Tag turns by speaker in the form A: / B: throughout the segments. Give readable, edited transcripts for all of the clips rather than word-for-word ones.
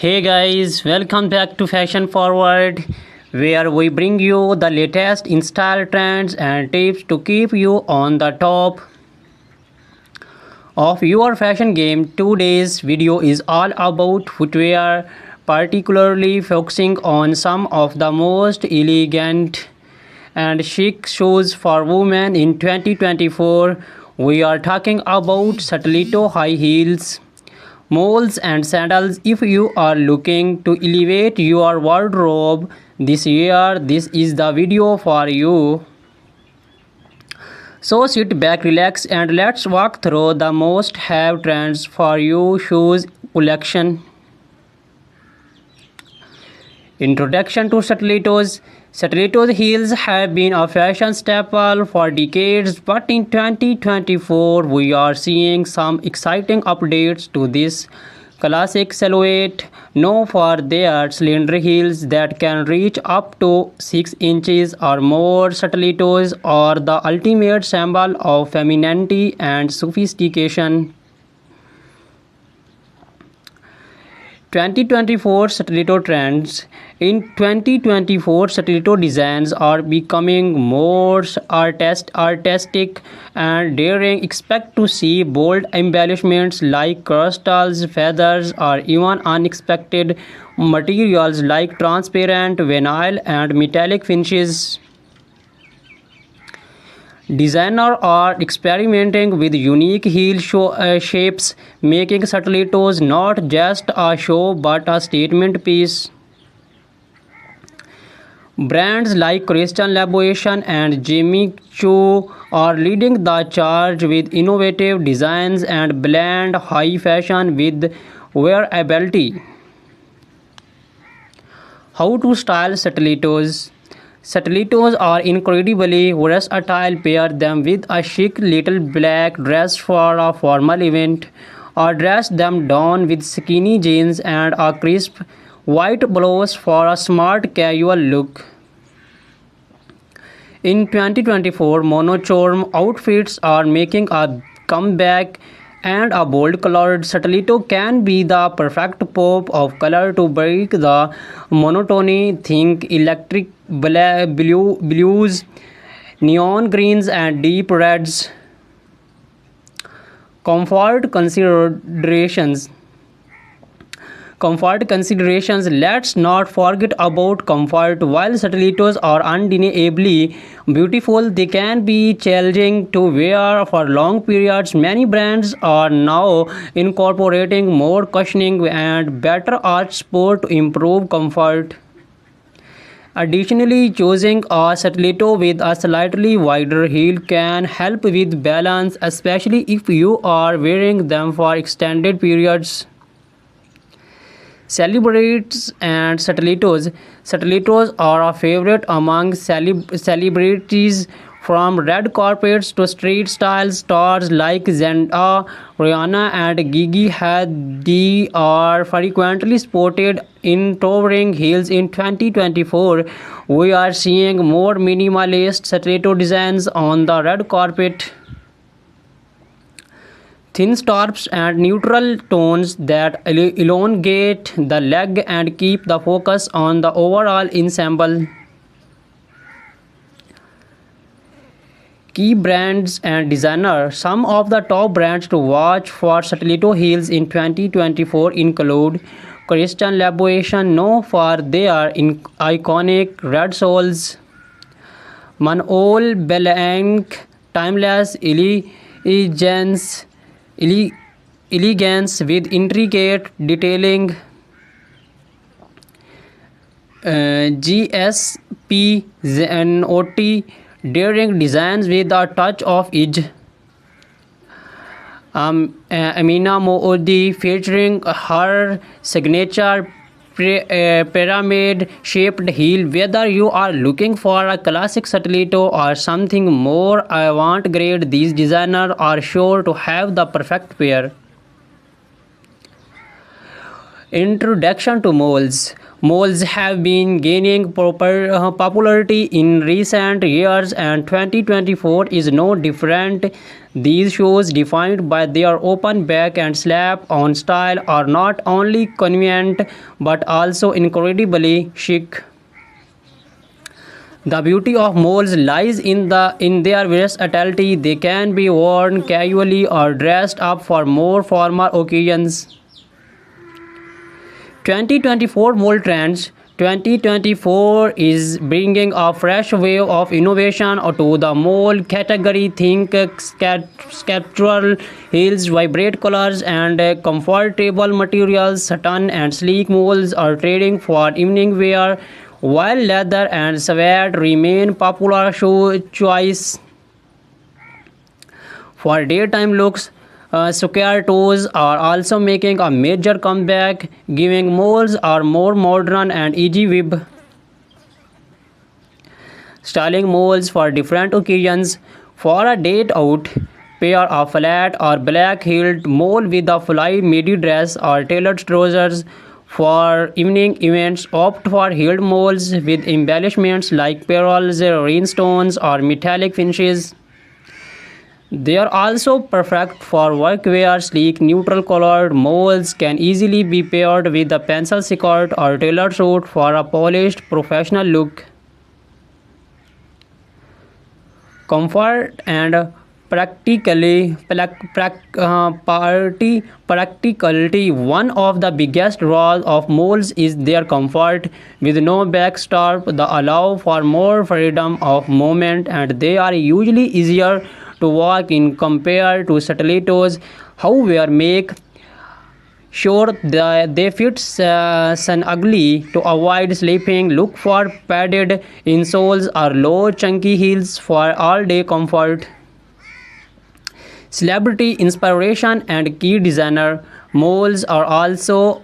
A: Hey guys, welcome back to Fashion Forward, where we bring you the latest in style trends and tips to keep you on the top of your fashion game. Today's video is all about footwear, particularly focusing on some of the most elegant and chic shoes for women in 2024. We are talking about stiletto high heels, moles and sandals. If you are looking to elevate your wardrobe this year, this is the video for you. So sit back, relax, and let's walk through the most have trends for you shoes collection. Introduction to stilettos. Stilettos heels have been a fashion staple for decades, but in 2024 we are seeing some exciting updates to this classic silhouette, known for their slender heels that can reach up to 6 inches or more. Stilettos are the ultimate symbol of femininity and sophistication. 2024 stiletto trends. In 2024, stiletto designs are becoming more artistic and daring. Expect to see bold embellishments like crystals, feathers, or even unexpected materials like transparent vinyl and metallic finishes. Designers are experimenting with unique shapes, making stilettos not just a show but a statement piece. Brands like Christian Louboutin and Jimmy Choo are leading the charge with innovative designs and blend high fashion with wearability. How to style stilettos? Stilettos are incredibly versatile. Pair them with a chic little black dress for a formal event, or dress them down with skinny jeans and a crisp white blouse for a smart casual look. In 2024, monochrome outfits are making a comeback, and a bold colored stiletto can be the perfect pop of color to break the monotony. Think electric blues, neon greens, and deep reds. Comfort considerations. Let's not forget about comfort. While stilettos are undeniably beautiful, they can be challenging to wear for long periods. Many brands are now incorporating more cushioning and better arch support to improve comfort. Additionally, choosing a stiletto with a slightly wider heel can help with balance, especially if you are wearing them for extended periods. Celebrities and stilettos. Stilettos are a favorite among celebrities, from red carpets to street style. Stars like Zendaya, Rihanna, and Gigi Hadid are frequently spotted in towering heels. In 2024, we are seeing more minimalist stiletto designs on the red carpet. Thin straps and neutral tones that elongate the leg and keep the focus on the overall ensemble. Key brands and designers. Some of the top brands to watch for stiletto heels in 2024 include Christian Louboutin, known for their iconic red soles; Manol Blahnik, timeless elegance with intricate detailing; GSP Zanotti, daring designs with a touch of edge; Amina Moody, featuring her signature pyramid-shaped heel. Whether you are looking for a classic stiletto or something more avant-garde, these designers are sure to have the perfect pair. Introduction to moles. Malls have been gaining popularity in recent years, and 2024 is no different. These shoes, defined by their open back and slap-on style, are not only convenient but also incredibly chic. The beauty of moles lies in their versatility. They can be worn casually or dressed up for more formal occasions. 2024 Mole Trends. 2024 is bringing a fresh wave of innovation to the mole category. Think sculptural heels, vibrant colors, and comfortable materials. Satin and sleek moles are trading for evening wear, while leather and suede remain popular shoe choice for daytime looks. Square toes are also making a major comeback, giving moles a more modern and easy web styling moles for different occasions. For a date out, pair a flat or black heeled mole with a fly midi dress or tailored trousers. For evening events, opt for heeled moles with embellishments like pearls, rhinestones, or metallic finishes. They are also perfect for workwear. Sleek, neutral-colored moles can easily be paired with a pencil skirt or tailored suit for a polished, professional look. Comfort and practicality. One of the biggest draws of moles is their comfort. With no backstrap, they allow for more freedom of movement, and they are usually easier to walk in compared to stilettos. However, make sure that they fit snugly to avoid slipping. Look for padded insoles or low chunky heels for all-day comfort. Celebrity inspiration and key designer. Moles are also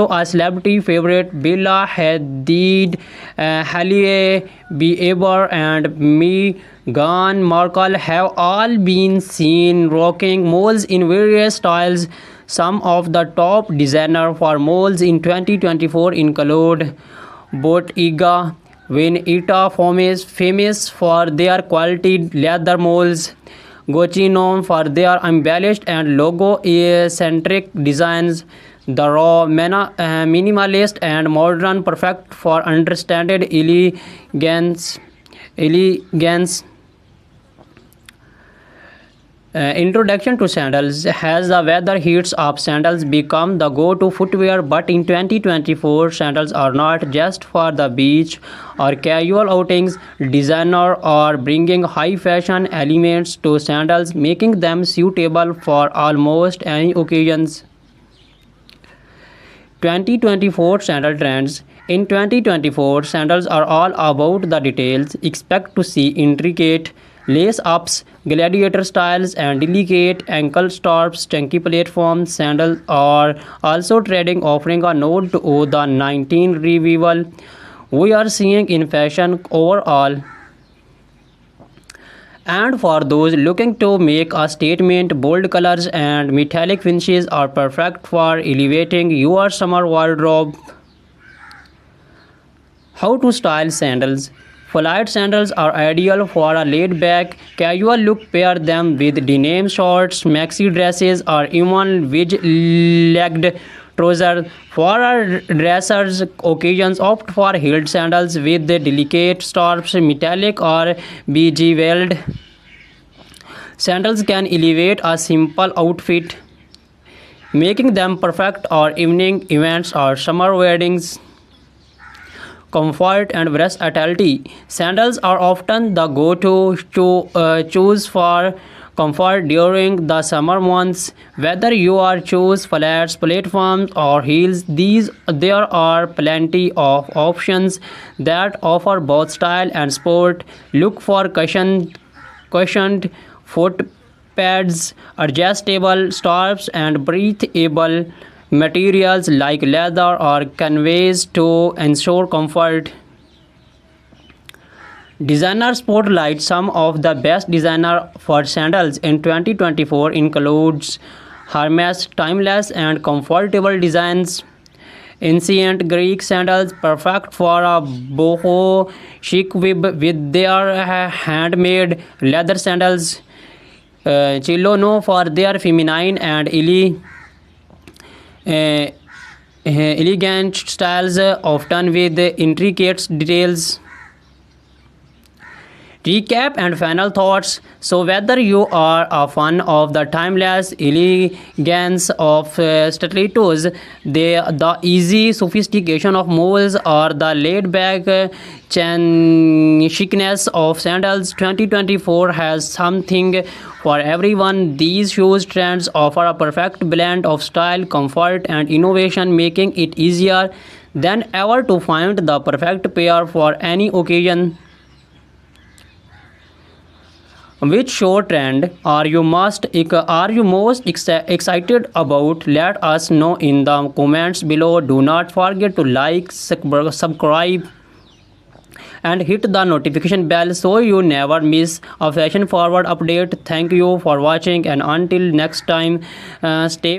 A: a celebrity favorite. Bella Hadid, Hailey Bieber, and Meghan Markle have all been seen rocking moles in various styles. Some of the top designers for moles in 2024 include Bottega Veneta, famous for their quality leather moles. Gucci, known for their embellished and logo-centric designs. The raw, minimalist, and modern, perfect for understated elegance. Introduction to sandals. Has the weather heats up, sandals become the go-to footwear, but in 2024 sandals are not just for the beach or casual outings. Designers are bringing high fashion elements to sandals, making them suitable for almost any occasions. 2024 Sandal Trends. In 2024, sandals are all about the details. Expect to see intricate lace-ups, gladiator styles, and delicate ankle straps. Chunky platform sandals are also trending, offering a nod to the 19 revival we are seeing in fashion overall. And for those looking to make a statement, bold colors and metallic finishes are perfect for elevating your summer wardrobe. How to style sandals. Flight sandals are ideal for a laid-back, casual look. Pair them with denim shorts, maxi dresses, or even wedge-legged trousers. For a dressers occasions, opt for heeled sandals with delicate straps. Metallic or bejeweled sandals can elevate a simple outfit, making them perfect for evening events or summer weddings. Comfort and versatility. Sandals are often the go-to choose for comfort during the summer months. Whether you are choose flats, platforms, or heels, there are plenty of options that offer both style and sport. Look for cushioned foot pads, adjustable straps, and breathable materials like leather or canvas to ensure comfort. Designer spotlight. Some of the best designer for sandals in 2024 includes Hermes. Timeless and comfortable designs Ancient Greek sandals, perfect for a boho chic with their handmade leather sandals. Chilono for their feminine and uh, elegant styles, often with intricate details. Recap and final thoughts. So, whether you are a fan of the timeless elegance of stilettos, the easy sophistication of moles, or the laid back chicness of sandals, 2024 has something for everyone. These shoes trends offer a perfect blend of style, comfort, and innovation, making it easier than ever to find the perfect pair for any occasion. Which show trend are you most excited about? Let us know in the comments below. Do not forget to like, subscribe, and hit the notification bell so you never miss a fashion forward update. Thank you for watching, and until next time, stay